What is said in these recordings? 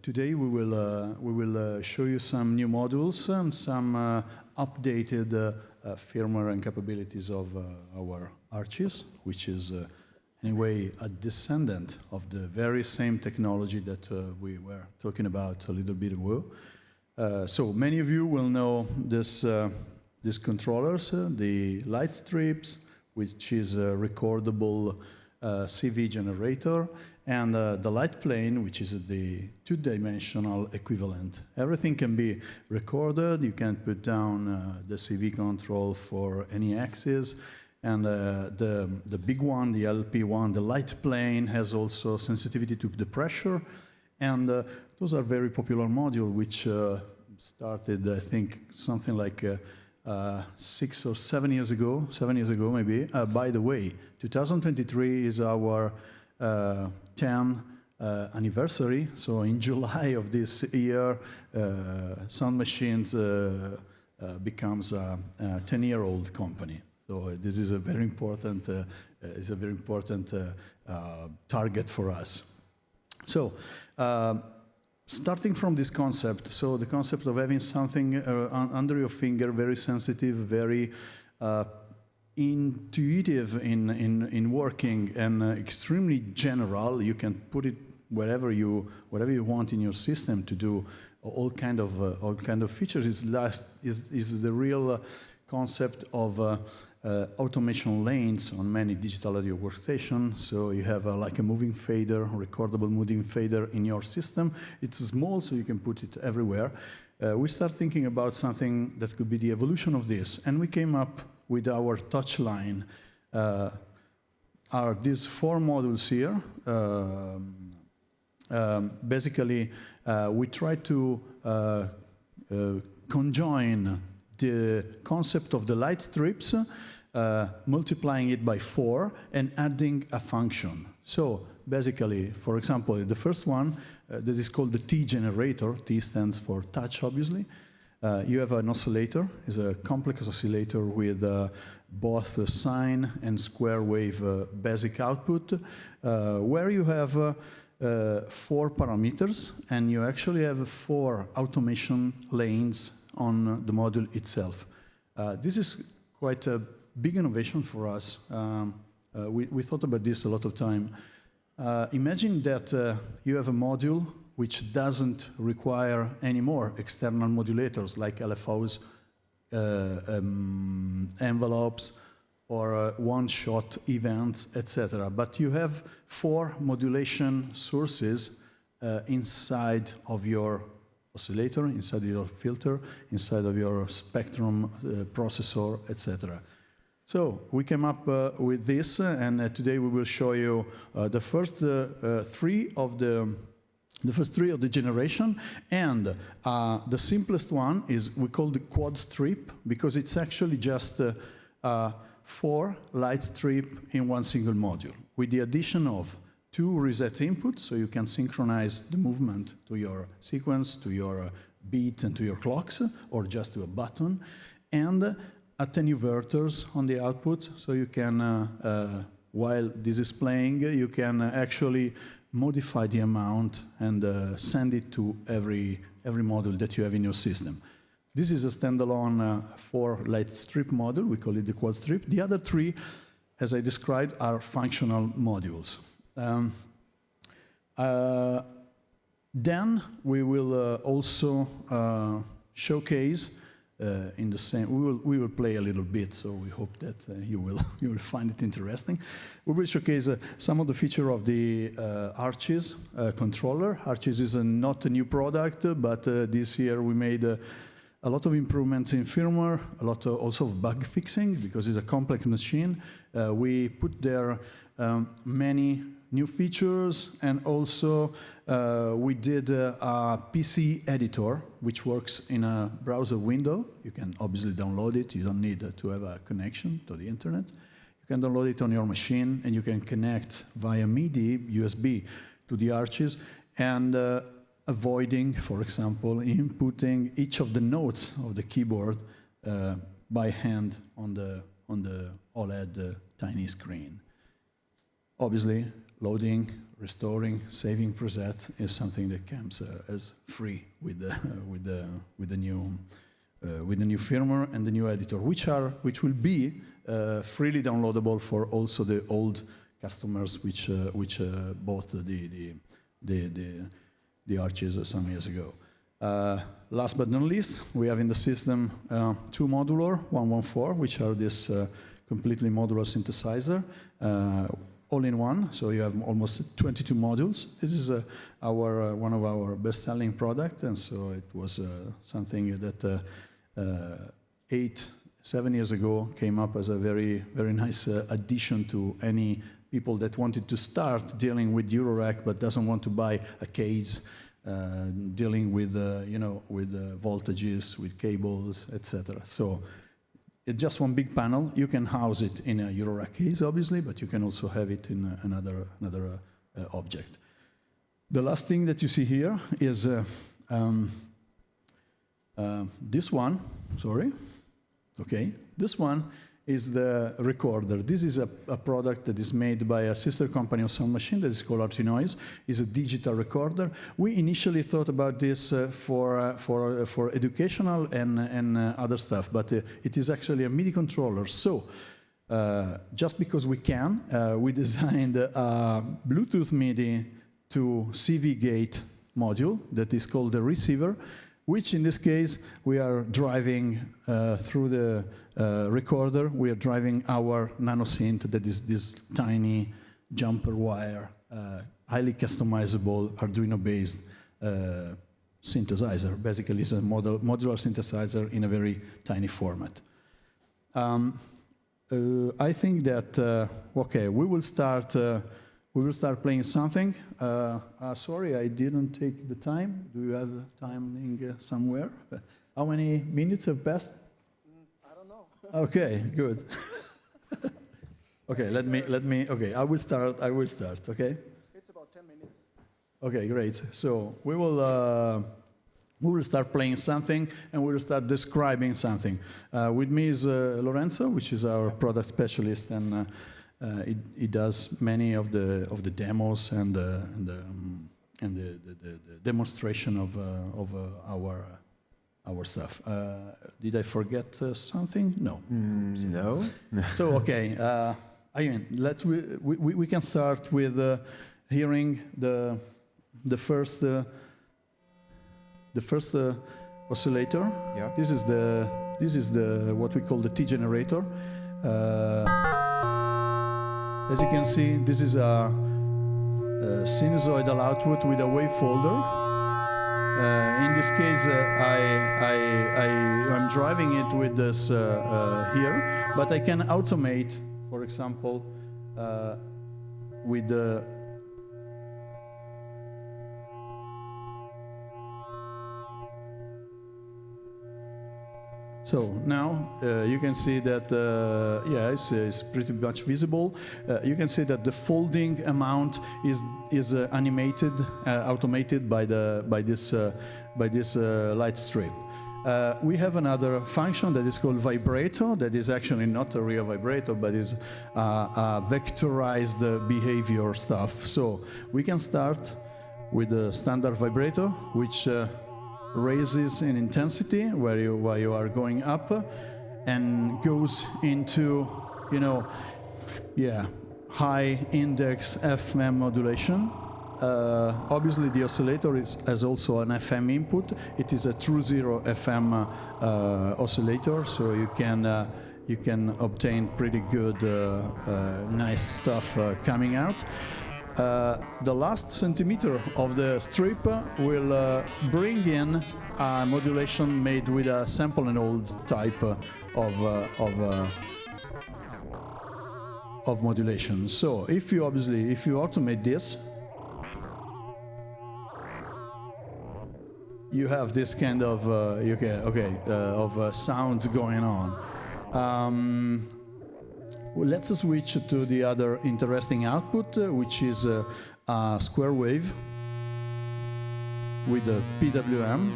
Today we will show you some new modules, some updated firmware and capabilities of our arches, which is anyway a descendant of the very same technology that we were talking about a little bit ago. So many of you will know these controllers, the light strips, which is a recordable CV generator, and the light plane, which is the two-dimensional equivalent. Everything can be recorded. You can put down the CV control for any axis. And the big one, the LP1, the light plane, has also sensitivity to the pressure. And those are very popular modules, which started, I think, something like 6 or 7 years ago, maybe. By the way, 2023 is our 10th anniversary. So in July of this year, Soundmachines becomes a 10-year-old company. So this is a very important, target for us. So starting from this concept, so the concept of having something under your finger, very sensitive, very intuitive in working, and extremely general. You can put it whatever you want in your system to do all kind of features. Is the real concept of automation lanes on many digital audio workstations. So you have like a moving fader, recordable moving fader in your system. It's small, so you can put it everywhere. We start thinking about something that could be the evolution of this, and we came up with our Touchline. Are these 4 modules here. Basically, we try to conjoin the concept of the light strips, multiplying it by 4 and adding a function. So basically, for example, the first one that is called the T generator. T stands for touch, obviously. You have an oscillator. It's a complex oscillator with both sine and square wave basic output, where you have 4 parameters, and you actually have 4 automation lanes on the module itself. This is quite a big innovation for us. We thought about this a lot of time. Imagine that you have a module which doesn't require any more external modulators like LFOs, envelopes, or one-shot events, etc. But you have 4 modulation sources inside of your oscillator, inside of your filter, inside of your spectrum processor, etc. So we came up with this, and today we will show you the first 3 of the generation, and the simplest one is we call the quadstrip, because it's actually just 4 light strip in one single module, with the addition of 2 reset inputs, so you can synchronize the movement to your sequence, to your beat, and to your clocks, or just to a button, and attenuverters on the output, so you can, while this is playing, you can actually modify the amount and send it to every module that you have in your system. This is a standalone 4 light strip module. We call it the quad strip. The other 3, as I described, are functional modules. Then we will also showcase in the same. We will play a little bit, so we hope that you will find it interesting. We will showcase some of the features of the Arches controller. Arches is not a new product, but this year we made a lot of improvements in firmware, a lot also of bug fixing, because it's a complex machine. We put there many new features, and also we did a PC editor, which works in a browser window. You can obviously download it. You don't need to have a connection to the internet. You can download it on your machine, and you can connect via MIDI, USB, to the Arches, and avoiding, for example, inputting each of the notes of the keyboard by hand on the OLED tiny screen. Obviously, loading, restoring, saving presets is something that comes as free with the new firmware and the new editor, which will be freely downloadable for also the old customers which bought the arches some years ago. Last but not least, we have in the system two Modular 114, which are this completely modular synthesizer, all in one. So you have almost 22 modules. This is one of our best-selling products, and so it was something that 7 years ago came up as a very, very nice addition to any people that wanted to start dealing with Eurorack but doesn't want to buy a case, dealing with voltages, with cables, etc. So it's just one big panel. You can house it in a Eurorack case, obviously, but you can also have it in another object. The last thing that you see here is this one. Sorry. Okay, this one is the recorder. This is a product that is made by a sister company of Soundmachines that is called Artinoise. It's a digital recorder. We initially thought about this for educational and other stuff, but it is actually a MIDI controller. So just because we can, we designed a Bluetooth MIDI to CV gate module that is called the receiver, which in this case we are driving through the recorder. We are driving our nano synth, that is this tiny jumper wire, highly customizable Arduino-based synthesizer. Basically, it's a modular synthesizer in a very tiny format. I think that okay, we will start playing something. Sorry, I didn't take the time. Do you have timing somewhere? How many minutes have passed? I don't know. Okay, good. Okay, let me. Okay, I will start. Okay. It's about 10 minutes. Okay, great. So we will start playing something, and we will start describing something. With me is Lorenzo, which is our product specialist, and he does many of the demos and the demonstration of our stuff. Did I forget something? No. No. So okay, again, we can start with hearing the first oscillator. Yeah. This is the what we call the T generator. As you can see, this is a sinusoidal output with a wave folder. In this case, I'm driving it with this here, but I can automate, for example, with the So now you can see that, yeah, it's pretty much visible. You can see that the folding amount is animated, automated by this light strip. We have another function that is called vibrato, that is actually not a real vibrato, but is a vectorized behavior stuff. So we can start with the standard vibrato, which raises in intensity while you are going up, and goes into, high index FM modulation. Obviously, the oscillator has also an FM input. It is a true zero FM oscillator, so you can obtain pretty good, nice stuff coming out. The last centimeter of the strip will bring in a modulation made with a sample and hold type of modulation. So if you automate this, you have this kind of sounds going on. Well, let's switch to the other interesting output, which is a square wave with a PWM.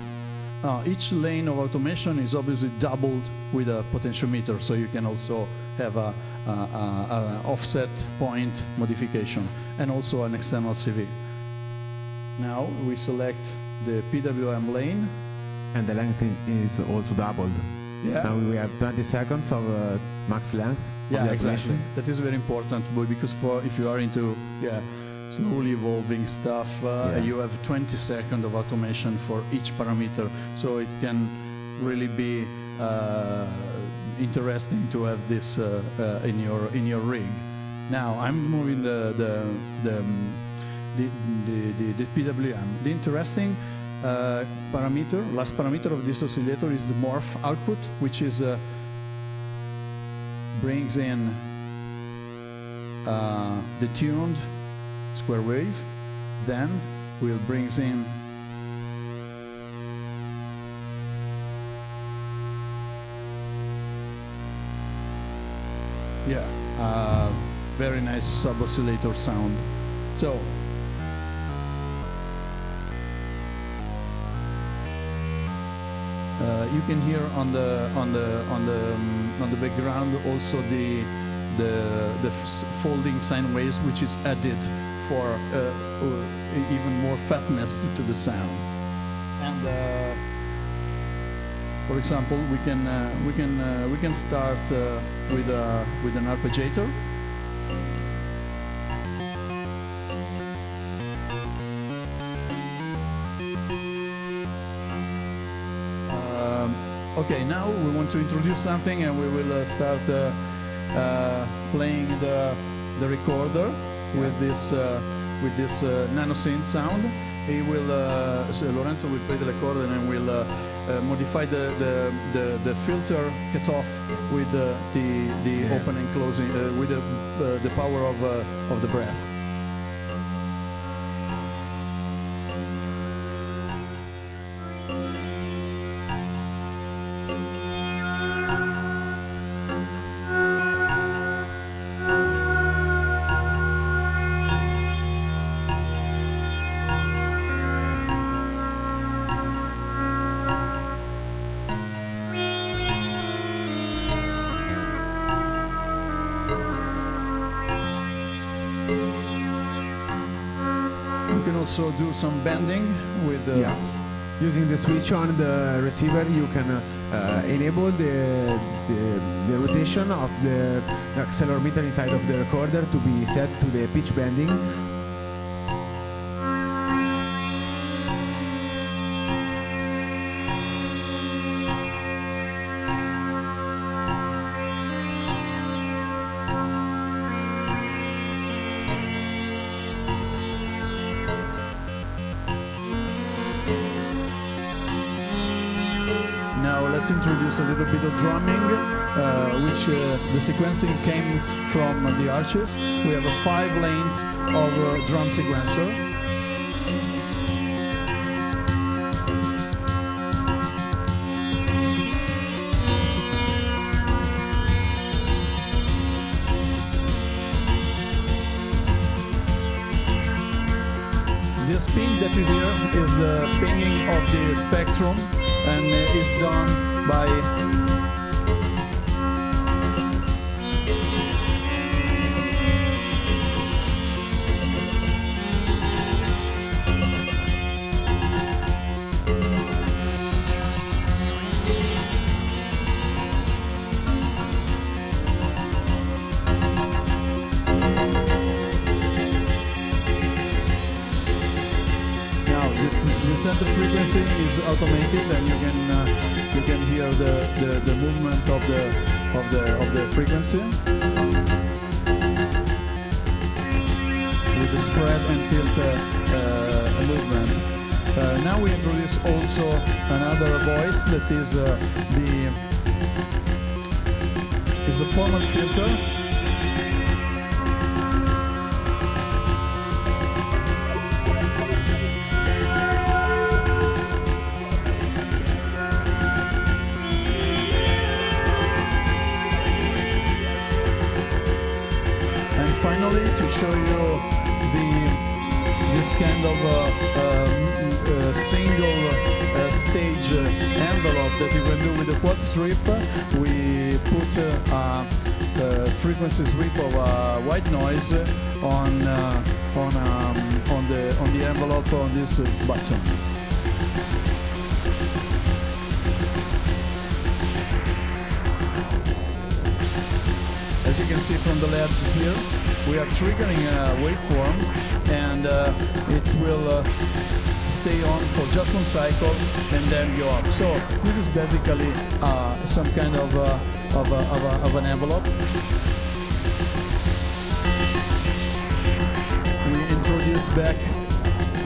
Each lane of automation is obviously doubled with a potentiometer, so you can also have a offset point modification, and also an external CV. Now we select the PWM lane. And the length is also doubled. Yeah. Now we have 20 seconds of max length. Yeah, exactly. That is very important, because if you are into slowly evolving stuff, you have 20 seconds of automation for each parameter, so it can really be interesting to have this in your rig. Now I'm moving the PWM. The interesting last parameter of this oscillator is the morph output, which is brings in the tuned square wave, then will brings in very nice sub-oscillator sound. So you can hear on the background also the folding sine waves, which is added for even more fatness to the sound. And for example, we can start with an arpeggiator. Okay, now we want to introduce something, and we will start playing the recorder with this nano synth sound. He will so Lorenzo will play the recorder and will modify the filter cutoff with the open and closing with the power of the breath. Also do some bending with using the switch on the receiver. You can enable the rotation of the accelerometer inside of the recorder to be set to the pitch bending. Let's introduce a little bit of drumming, which the sequencing came from the arches. We have 5 lanes of drum sequencer. This ping that you hear is the pinging of the spectrum, and is done by the center frequency is automated, and you can hear the movement of the frequency with the spread and tilt movement. Now we introduce also another voice that is the format filter. Finally, to show you this kind of single stage envelope that you can do with the quad strip. We put the frequency sweep of white noise on the envelope on this button. As you can see from the LEDs here, we are triggering a waveform, and it will stay on for just one cycle and then go up. So this is basically some kind of an envelope. We introduce back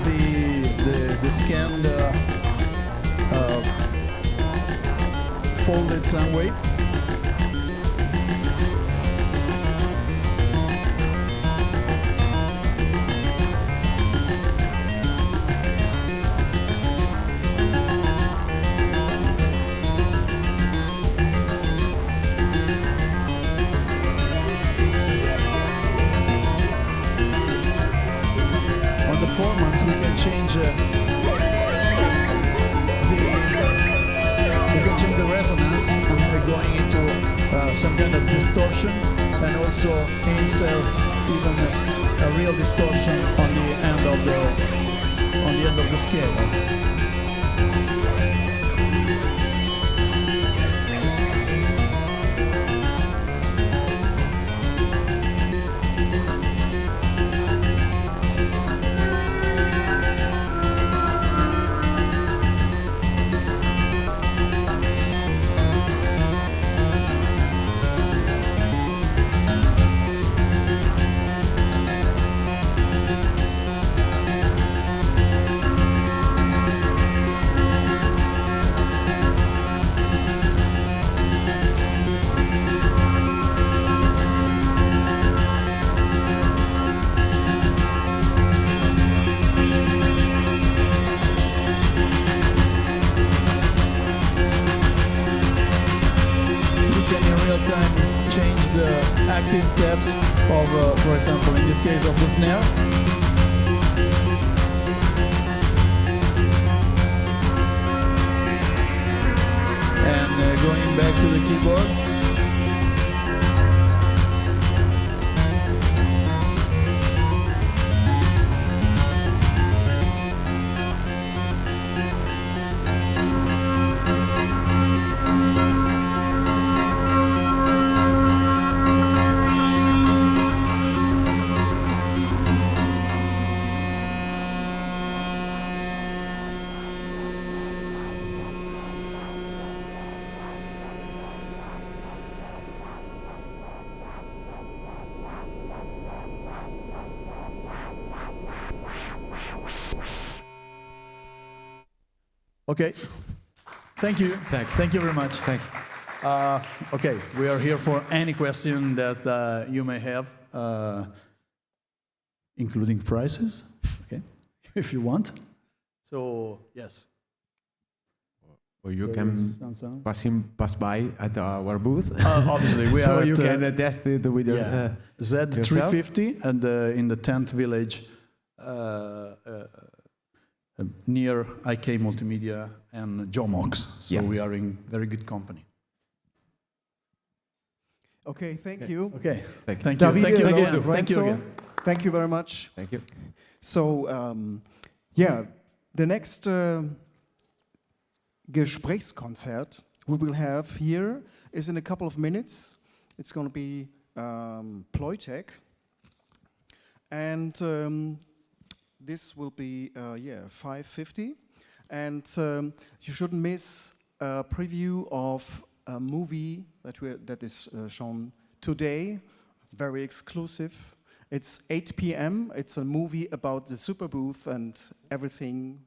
the scanned folded sound wave. Some kind of distortion, and also insert even a real distortion on the end of the scale. Steps of, for example, in this case of the snare. And going back to the keyboard. Okay. Thank you. Thank you very much. Thank you. Okay, we are here for any question that you may have, including prices, okay, if you want. So, yes. Or you can pass by at our booth. Obviously, we so are you can test it with Z350 and in the 10th village near IK Multimedia and Jomox. So we are in very good company. Okay, thank you. Okay, thank you. Davide, Thank you again. Lorenzo, Thank you again. Thank you very much. Thank you. So, yeah, the next Gesprächskonzert we will have here is in a couple of minutes. It's going to be Ploytech. And this will be, 5:50. And you shouldn't miss a preview of a movie that is shown today, very exclusive. It's 8 p.m. It's a movie about the SuperBooth and everything